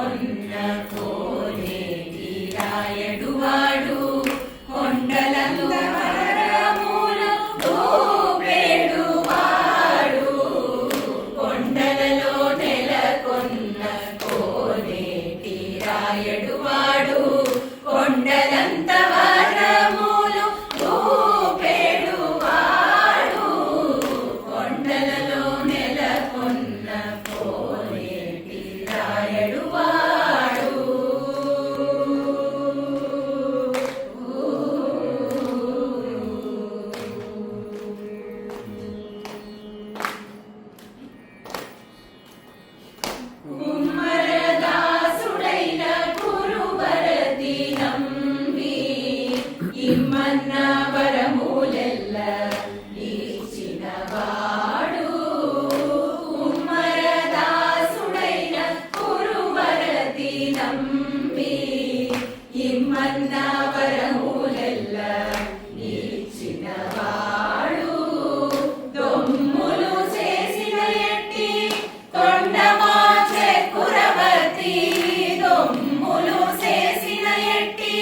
నెలకొన్న కోనేటి రాయడువాడు కొండలందు వరములు దోపేడువాడు కొండలలో నెలకొన్న కోనేటి రాయడువాడు కొండలంత వరములు దోపేడువాడు కొండలలో నెలకొన్న కోనేటి రాయడువాడు కుమ్మరదాసుడైన గురువరది నమ్మి ఇమ్మన్న వరములెల్ల ఇచ్చినవాడు కుమ్మరదాసుడైన గురువరది నమ్మి ఇమ్మన్న వరములెల్ల ఇచ్చినవాడు దొమ్ములు చేసిన ఎట్టి తొండమాచె కురవతి దొమ్ములు చేసిన ఎట్టి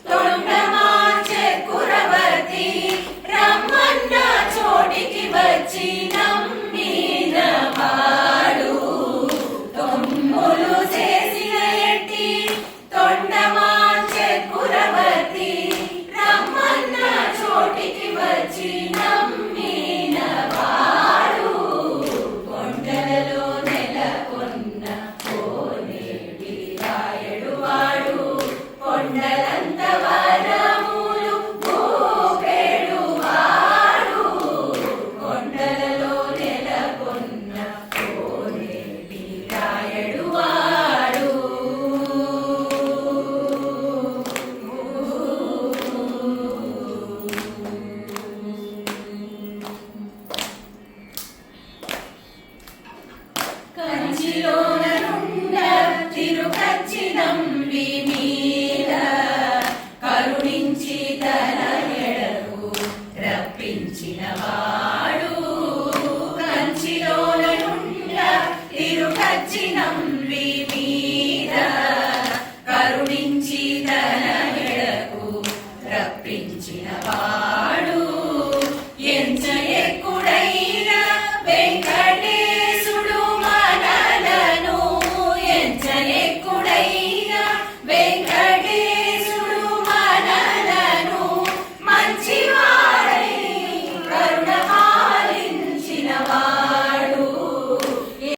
తొండమాచె కురవతి రమ్మన్న చోటికి వచ్చి నమ్మినవాడు దొమ్ములు చేసిన ఎట్టి తొండమాచె కురవతి రమ్మన్న చోటికి వచ్చి నమ్మినవాడు కొండలలో నెలకొన్న కోనేటి రాయడువాడు కొండలంత వరములు దోపేడువాడు కొండలలో నెలకొన్న కోనేటి రాయడువాడు కంచిలోన నుండ తిరుకచ్చి నంబి